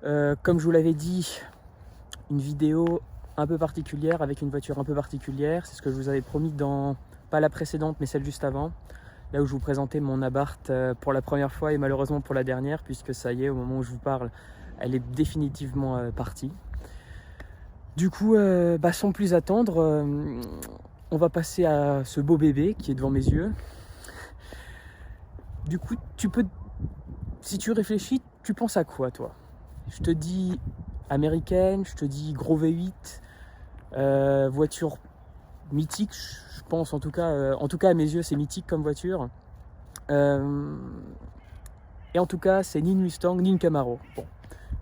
Comme je vous l'avais dit, une vidéo un peu particulière avec une voiture un peu particulière. C'est ce que je vous avais promis dans, pas la précédente, mais celle juste avant. Là où je vous présentais mon Abarth pour la première fois et malheureusement pour la dernière, puisque ça y est, au moment où je vous parle, elle est définitivement partie. Du coup, sans plus attendre, on va passer à ce beau bébé qui est devant mes yeux. Du coup, si tu réfléchis, tu penses à quoi, toi? Je te dis américaine, je te dis gros V8, voiture mythique, je pense en tout cas à mes yeux c'est mythique comme voiture. Et en tout cas c'est ni une Mustang ni une Camaro. Bon,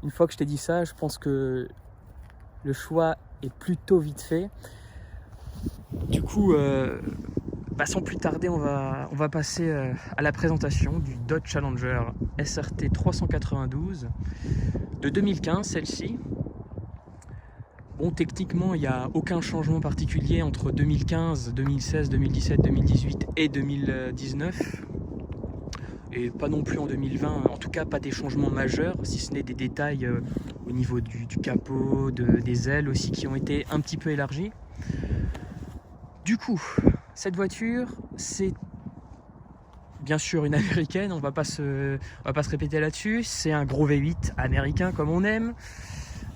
une fois que je t'ai dit ça, je pense que le choix est plutôt vite fait. Du coup, sans plus tarder, on va passer à la présentation du Dodge Challenger SRT 392 de 2015, celle-ci. Bon, techniquement, il n'y a aucun changement particulier entre 2015, 2016, 2017, 2018 et 2019. Et pas non plus en 2020, en tout cas pas des changements majeurs, si ce n'est des détails au niveau du capot, des ailes aussi qui ont été un petit peu élargies. Du coup, cette voiture, c'est bien sûr une américaine, on va pas se répéter là-dessus. C'est un gros V8 américain comme on aime.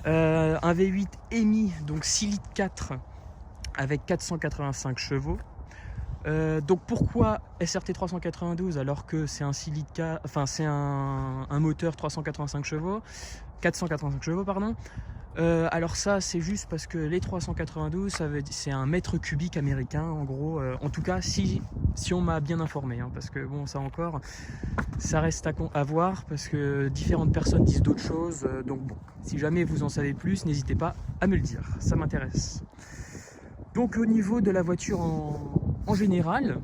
Un V8 EMI, donc 6 litres 4 avec 485 chevaux. Donc pourquoi SRT 392 alors que c'est un 6 litres 4, enfin c'est un moteur 385 chevaux, 485 chevaux pardon. Alors ça c'est juste parce que les 392 c'est un mètre cubique américain en gros, en tout cas si on m'a bien informé, hein, parce que bon ça encore ça reste à voir parce que différentes personnes disent d'autres choses, donc bon, si jamais vous en savez plus n'hésitez pas à me le dire, ça m'intéresse. Donc au niveau de la voiture en général,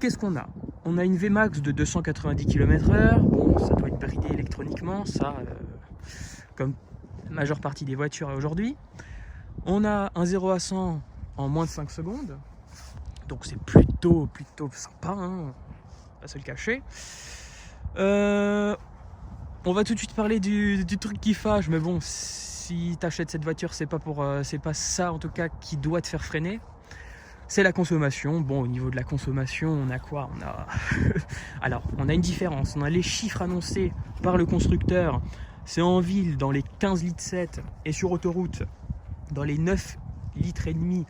qu'est-ce qu'on a? On a une VMAX de 290 km/h, bon ça doit être bridé électroniquement, ça comme la majeure partie des voitures aujourd'hui. On a un 0 à 100 en moins de 5 secondes, donc c'est plutôt sympa, hein, pas se le cacher. On va tout de suite parler du truc qui fâche, mais bon, si t'achètes cette voiture, c'est pas ça en tout cas qui doit te faire freiner. C'est la consommation. Bon, au niveau de la consommation, on a quoi? Alors, on a une différence. On a les chiffres annoncés par le constructeur. C'est en ville dans les 15 litres 7 et sur autoroute dans les 9 litres et demi.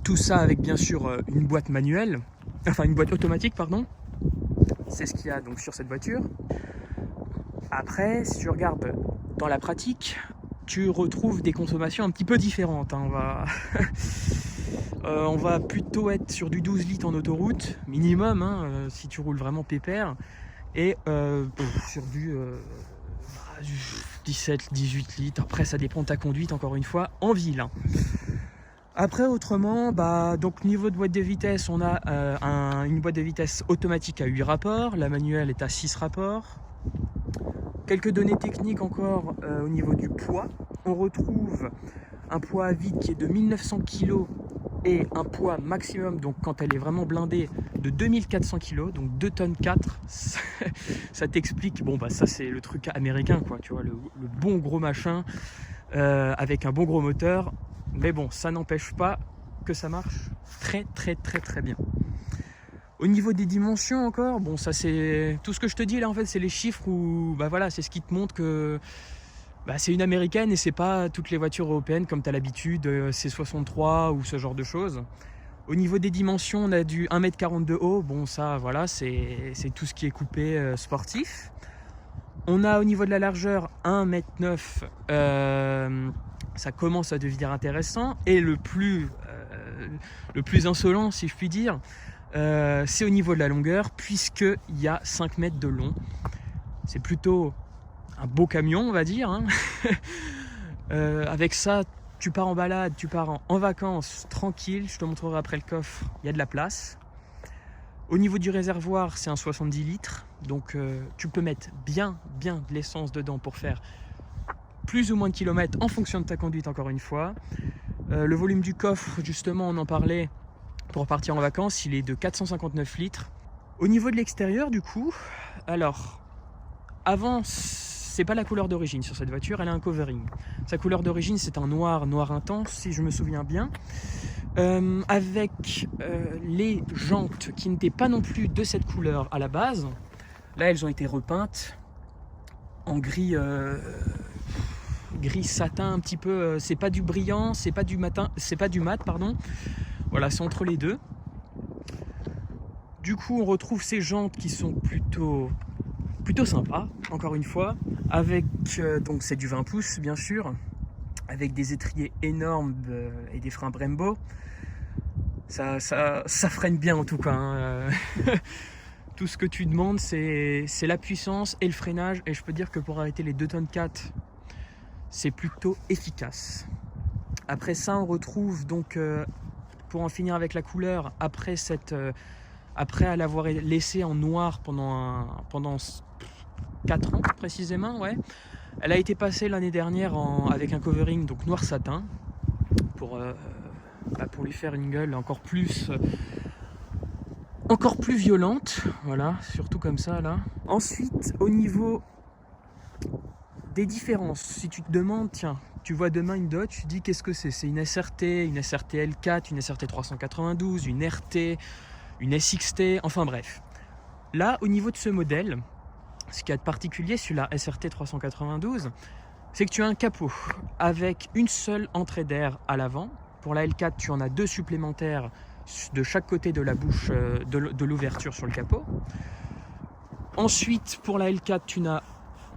Tout ça avec bien sûr une boîte manuelle, enfin une boîte automatique, pardon. C'est ce qu'il y a donc sur cette voiture. Après, si tu regardes dans la pratique, tu retrouves des consommations un petit peu différentes, hein. On va plutôt être sur du 12 litres en autoroute, minimum, hein, si tu roules vraiment pépère, et sur du 17-18 litres. Après, ça dépend de ta conduite, encore une fois, en ville, hein. Après, autrement, donc niveau de boîte de vitesse, on a une boîte de vitesse automatique à 8 rapports, la manuelle est à 6 rapports. Quelques données techniques encore au niveau du poids. On retrouve un poids à vide qui est de 1900 kg et un poids maximum, donc quand elle est vraiment blindée, de 2400 kg, donc 2 tonnes 4. Ça t'explique, bon ça c'est le truc américain quoi, tu vois, le bon gros machin avec un bon gros moteur. Mais bon, ça n'empêche pas que ça marche très bien. Au niveau des dimensions encore, bon ça c'est tout ce que je te dis là en fait, c'est les chiffres où voilà, c'est ce qui te montre que c'est une américaine et c'est pas toutes les voitures européennes comme tu as l'habitude, C63 ou ce genre de choses. Au niveau des dimensions, on a du 1m40 de haut, bon ça voilà, c'est tout ce qui est coupé sportif. On a au niveau de la largeur 1m9, ça commence à devenir intéressant. Et le plus insolent, si je puis dire, c'est au niveau de la longueur, puisqu'il y a 5 mètres de long. C'est plutôt un beau camion, on va dire, hein. Avec ça, tu pars en balade, tu pars en vacances, tranquille. Je te montrerai après le coffre, il y a de la place. Au niveau du réservoir, c'est un 70 litres. Donc tu peux mettre bien de l'essence dedans pour faire plus ou moins de kilomètres en fonction de ta conduite, encore une fois. Le volume du coffre, justement, on en parlait, pour partir en vacances, il est de 459 litres. Au niveau de l'extérieur, du coup, alors, avant c'est pas la couleur d'origine sur cette voiture, elle a un covering. Sa couleur d'origine, c'est un noir intense, si je me souviens bien. Avec les jantes qui n'étaient pas non plus de cette couleur à la base. Là, elles ont été repeintes en gris satin un petit peu. C'est pas du brillant, c'est pas du mat, pardon. Voilà, c'est entre les deux. Du coup, on retrouve ces jantes qui sont plutôt sympas, encore une fois, avec donc c'est du 20 pouces bien sûr, avec des étriers énormes et des freins Brembo. Ça freine bien en tout cas. Hein. Tout ce que tu demandes, c'est la puissance et le freinage, et je peux dire que pour arrêter les 2 tonnes 4, c'est plutôt efficace. Après ça, on retrouve donc, pour en finir avec la couleur, après l'avoir laissée en noir pendant 4 ans précisément, ouais. Elle a été passée l'année dernière avec un covering donc noir satin pour lui faire une gueule encore plus violente, voilà, surtout comme ça là. Ensuite, au niveau des différences, si tu te demandes, tiens, tu vois demain une Dodge, tu te dis qu'est-ce que c'est? C'est une SRT, une SRT L4, une SRT 392, une RT, une SXT, enfin bref. Là, au niveau de ce modèle, ce qu'il y a de particulier sur la SRT 392, c'est que tu as un capot avec une seule entrée d'air à l'avant. Pour la L4, tu en as 2 supplémentaires de chaque côté de la bouche de l'ouverture sur le capot. Ensuite, pour la L4, tu n'as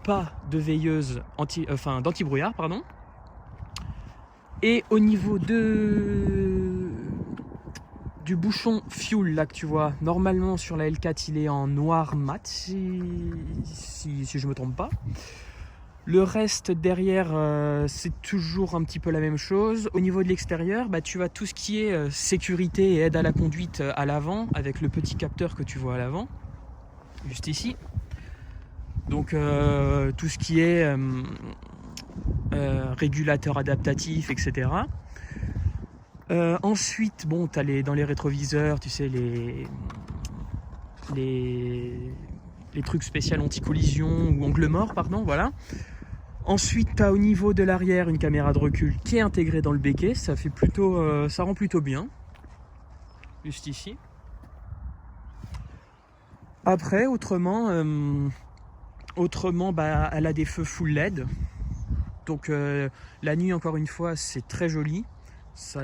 pas de veilleuse d'anti-brouillard, pardon. Et au niveau du bouchon fuel là que tu vois, normalement sur la L4 il est en noir mat si je me trompe pas. Le reste derrière c'est toujours un petit peu la même chose. Au niveau de l'extérieur, tu as tout ce qui est sécurité et aide à la conduite à l'avant, avec le petit capteur que tu vois à l'avant, juste ici. Donc tout ce qui est régulateur adaptatif, etc. Ensuite, bon, tu as dans les rétroviseurs, tu sais, les trucs spéciaux anti-collision ou angle mort, pardon, voilà. Ensuite, tu as au niveau de l'arrière une caméra de recul qui est intégrée dans le béquet, ça rend plutôt bien, juste ici. Après, autrement, elle a des feux full LED, donc la nuit, encore une fois, c'est très joli.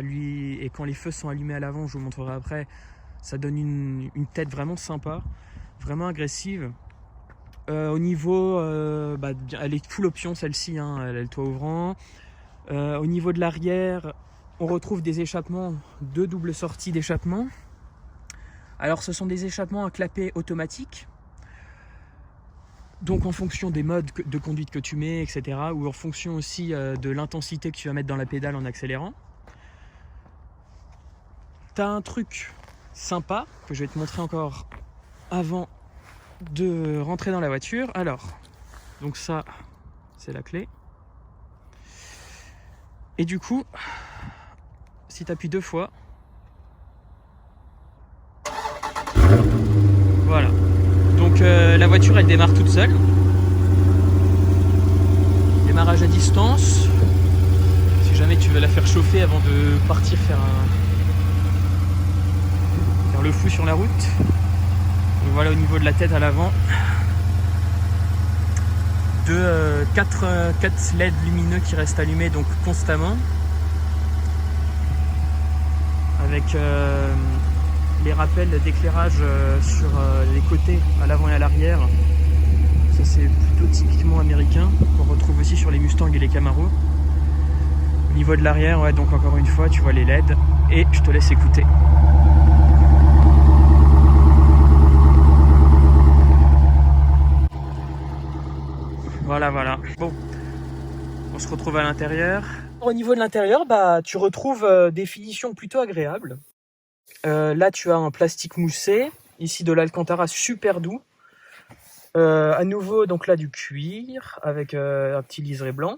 Et quand les feux sont allumés à l'avant, je vous montrerai après, ça donne une tête vraiment sympa, vraiment agressive. Au niveau, elle est full option celle-ci, hein, elle a le toit ouvrant. Au niveau de l'arrière, on retrouve des échappements, 2 doubles sorties d'échappement. Alors ce sont des échappements à clapet automatique. Donc en fonction des modes de conduite que tu mets, etc. Ou en fonction aussi de l'intensité que tu vas mettre dans la pédale en accélérant. T'as un truc sympa que je vais te montrer encore avant de rentrer dans la voiture. Alors, donc ça, c'est la clé. Et du coup, si tu appuies 2 fois, voilà. Donc la voiture, elle démarre toute seule. Démarrage à distance. Si jamais tu veux la faire chauffer avant de partir faire le fou sur la route. Donc voilà, au niveau de la tête à l'avant, 4 LED lumineux qui restent allumés donc constamment, avec les rappels d'éclairage sur les côtés, à l'avant et à l'arrière. Ça c'est plutôt typiquement américain, qu'on retrouve aussi sur les Mustang et les Camaro. Au niveau de l'arrière, ouais, donc encore une fois tu vois les LED, et je te laisse écouter. Voilà. Bon, on se retrouve à l'intérieur. Au niveau de l'intérieur, tu retrouves des finitions plutôt agréables. Là, tu as un plastique moussé. Ici, de l'Alcantara super doux. À nouveau, donc là, du cuir avec un petit liseré blanc.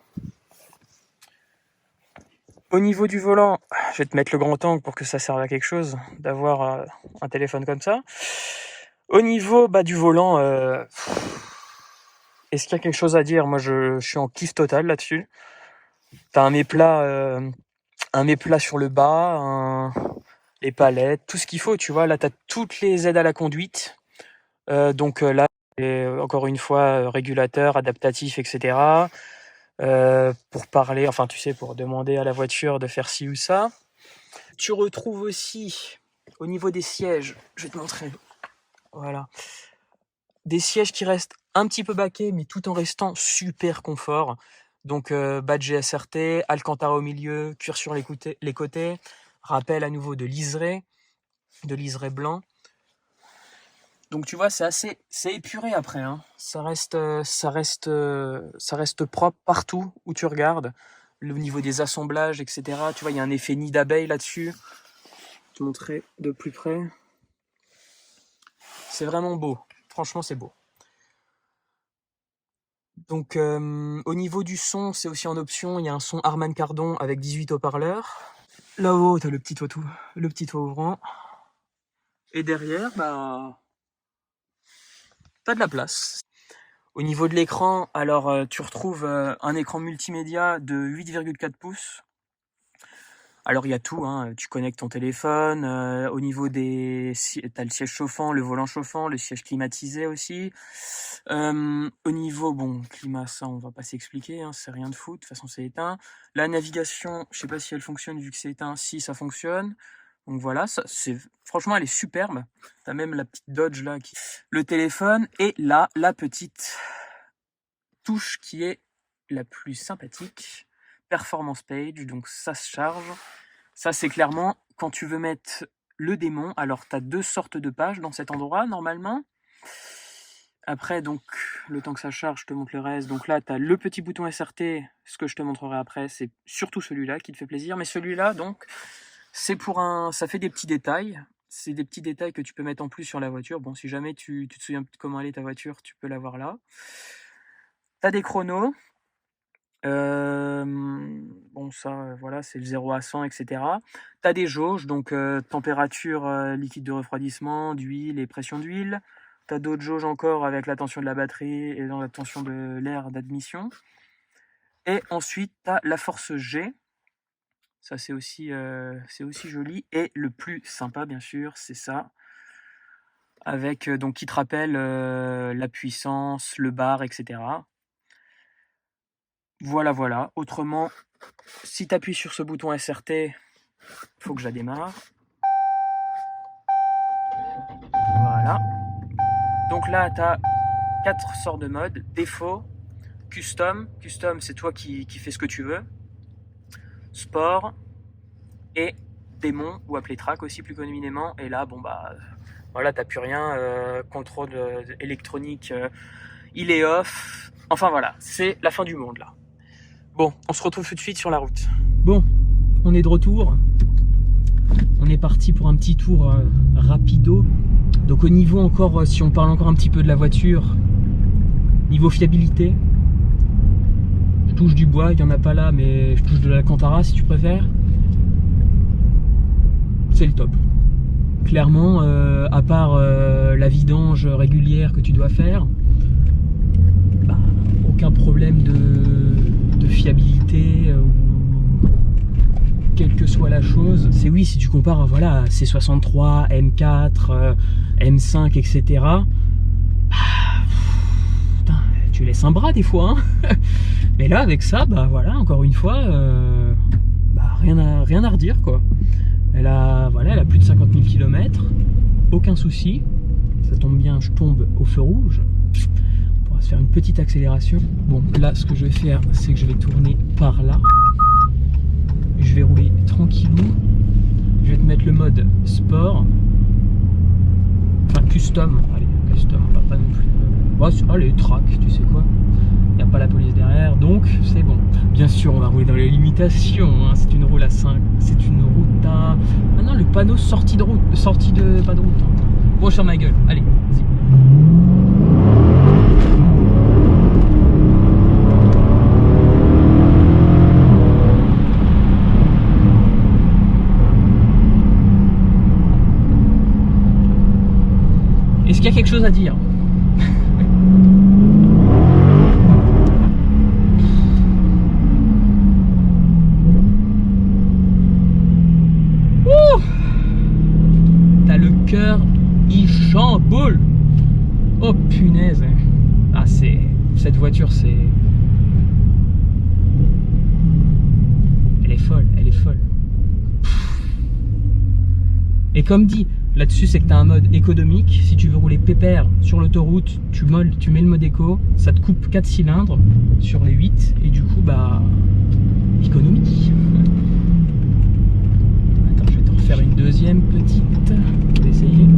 Au niveau du volant, je vais te mettre le grand angle pour que ça serve à quelque chose d'avoir un téléphone comme ça. Au niveau du volant, Est-ce qu'il y a quelque chose à dire? Moi, je suis en kiff total là-dessus. T'as un mets plat sur le bas, les palettes, tout ce qu'il faut, tu vois. Là, t'as toutes les aides à la conduite. Donc là, encore une fois, régulateur, adaptatif, etc. Pour parler, enfin, tu sais, pour demander à la voiture de faire ci ou ça. Tu retrouves aussi, au niveau des sièges, je vais te montrer. Voilà. Des sièges qui restent un petit peu baquets, mais tout en restant super confort. Donc badge SRT, Alcantara au milieu, cuir sur les côtés, rappel à nouveau de liseré blanc. Donc tu vois, c'est épuré après, hein. Ça reste propre partout où tu regardes. Le niveau des assemblages, etc. Tu vois, il y a un effet nid d'abeille là-dessus. Je vais te montrer de plus près. C'est vraiment beau. Franchement, c'est beau. Donc au niveau du son, c'est aussi en option. Il y a un son Harman Kardon avec 18 haut-parleurs. Là-haut, tu as le petit toit ouvrant. Et derrière, bah, t'as de la place. Au niveau de l'écran, alors tu retrouves un écran multimédia de 8,4 pouces. Alors il y a tout, hein. Tu connectes ton téléphone. Au niveau t'as le siège chauffant, le volant chauffant, le siège climatisé aussi. Au niveau, bon, climat, ça on va pas s'expliquer, hein, c'est rien de fou, de toute façon c'est éteint. La navigation, je sais pas si elle fonctionne vu que c'est éteint, si ça fonctionne. Donc voilà, franchement elle est superbe. T'as même la petite Dodge là, le téléphone, et là, la petite touche qui est la plus sympathique, Performance Page, donc ça se charge. Ça c'est clairement, quand tu veux mettre le démon, alors t'as 2 sortes de pages dans cet endroit normalement. Après, donc, le temps que ça charge, je te montre le reste. Donc là, tu as le petit bouton SRT. Ce que je te montrerai après, c'est surtout celui-là qui te fait plaisir. Mais celui-là, donc, c'est ça fait des petits détails. C'est des petits détails que tu peux mettre en plus sur la voiture. Bon, si jamais tu te souviens de comment elle est ta voiture, tu peux l'avoir là. Tu as des chronos. Bon, ça, voilà, c'est le 0 à 100, etc. Tu as des jauges, donc température, liquide de refroidissement, d'huile et pression d'huile. Tu as d'autres jauges encore avec la tension de la batterie et dans la tension de l'air d'admission. Et ensuite, tu as la force G. Ça, c'est aussi joli. Et le plus sympa, bien sûr, c'est ça. Avec, donc, qui te rappelle la puissance, le bar, etc. Voilà. Autrement, si tu appuies sur ce bouton SRT, il faut que je la démarre. Voilà. Donc là, tu as 4 sortes de modes. Défaut, custom, c'est toi qui fais ce que tu veux. Sport et démon, ou appelé track aussi plus communément. Et là, bon bah, voilà, t'as plus rien. Contrôle électronique, il est off. Enfin voilà, c'est la fin du monde là. Bon, on se retrouve tout de suite sur la route. Bon, on est de retour. On est parti pour un petit tour rapido. Donc au niveau encore, si on parle encore un petit peu de la voiture, niveau fiabilité, je touche du bois, il n'y en a pas là, mais je touche de l'Alcantara si tu préfères. C'est le top. Clairement, à part la vidange régulière que tu dois faire, bah, aucun problème de fiabilité ou quelle que soit la chose. C'est oui, si tu compares voilà, C63, M4, M5, etc. Putain, tu laisses un bras des fois. Hein. Mais là, avec ça, bah voilà, encore une fois, bah, rien à redire quoi. Elle a plus de 50 000 km, aucun souci. Ça tombe bien, je tombe au feu rouge. On pourra se faire une petite accélération. Bon, là, ce que je vais faire, c'est que je vais tourner par là. Je vais rouler tranquillou. Je vais te mettre le mode sport. Enfin, custom. Allez, custom, on va pas non plus. Allez, track, tu sais quoi. Il n'y a pas la police derrière, donc c'est bon. Bien sûr, on va rouler dans les limitations. Hein. C'est une route à 5. C'est une route à. Ah non, le panneau sortie de route. Pas de route. Hein. Bon, sur ma gueule. Allez, vas-y. Est-ce qu'il y a quelque chose à dire? Oh punaise. Ah c'est... Cette voiture c'est... Elle est folle, elle est folle. Et comme dit, là-dessus c'est que tu as un mode économique. Si tu veux rouler pépère sur l'autoroute, tu mets le mode éco, ça te coupe 4 cylindres sur les 8 et du coup bah économie. Attends, je vais te refaire une deuxième petite. Je vais essayer.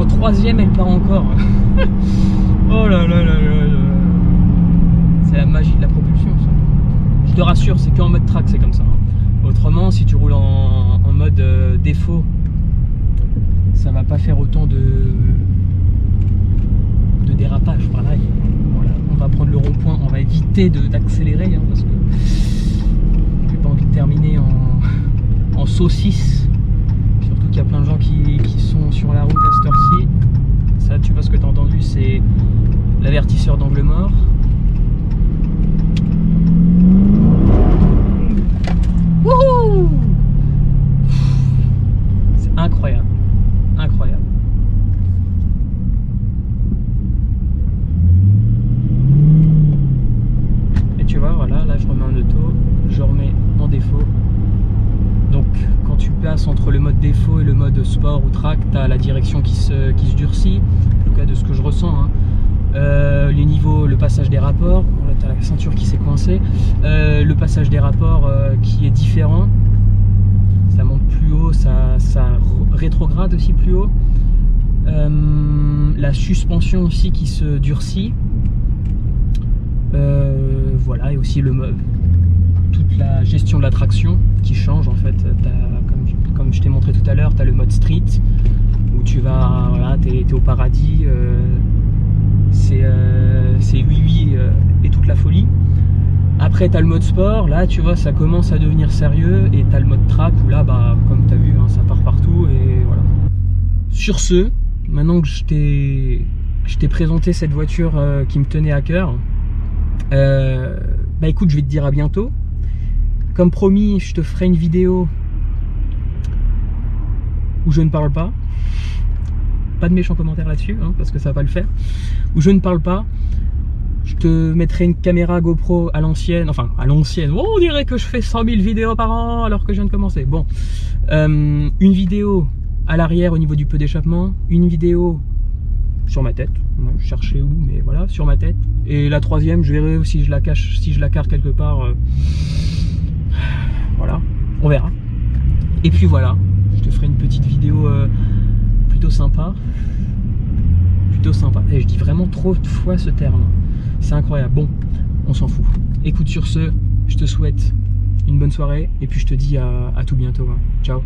Troisième, elle part encore. Oh là là là là là. C'est la magie de la propulsion, ça. Je te rassure, c'est qu'en mode track, c'est comme ça. Hein. Autrement, si tu roules en mode défaut, ça va pas faire autant de dérapage. Pareil. Voilà. On va prendre le rond-point, on va éviter d'accélérer hein, parce que j'ai pas envie de terminer en saucisse. Surtout qu'il y a plein de gens qui sont sur la route à cette heure-ci. Ça, tu vois ce que tu as entendu, c'est l'avertisseur d'angle mort. Wouhou! C'est incroyable, incroyable. Et tu vois, voilà, là je remets en auto, je remets en défaut. Donc quand tu passes entre le mode défaut et le mode sport ou track, tu as la direction qui se durcit, en tout cas de ce que je ressens. Hein. Les niveaux, le passage des rapports, bon, là tu as la ceinture qui s'est coincée, le passage des rapports qui est différent, ça monte plus haut, ça rétrograde aussi plus haut, la suspension aussi qui se durcit, voilà, et aussi le mode. Toute la gestion de la traction qui change en fait. Comme je t'ai montré tout à l'heure, tu as le mode street où tu vas, voilà, t'es au paradis, c'est oui et toute la folie. Après tu as le mode sport, là tu vois ça commence à devenir sérieux, et tu as le mode track où là bah comme tu as vu hein, ça part partout et voilà. Sur ce, maintenant que je t'ai présenté cette voiture qui me tenait à cœur, bah écoute, je vais te dire à bientôt. Comme promis, je te ferai une vidéo où je ne parle pas. Pas de méchants commentaires là-dessus, hein, parce que ça va pas le faire. Où je ne parle pas. Je te mettrai une caméra GoPro à l'ancienne. Enfin, à l'ancienne. Oh, on dirait que je fais 100 000 vidéos par an alors que je viens de commencer. Bon. Une vidéo à l'arrière au niveau du peu d'échappement. Une vidéo sur ma tête. Je cherchais où, mais voilà, sur ma tête. Et la troisième, je verrai si je la cache, si je la carre quelque part. Voilà, on verra. Et puis voilà, je te ferai une petite vidéo plutôt sympa. Plutôt sympa. Et je dis vraiment trop de fois ce terme. C'est incroyable. Bon, on s'en fout. Écoute, sur ce, je te souhaite une bonne soirée. Et puis je te dis à tout bientôt. Hein. Ciao.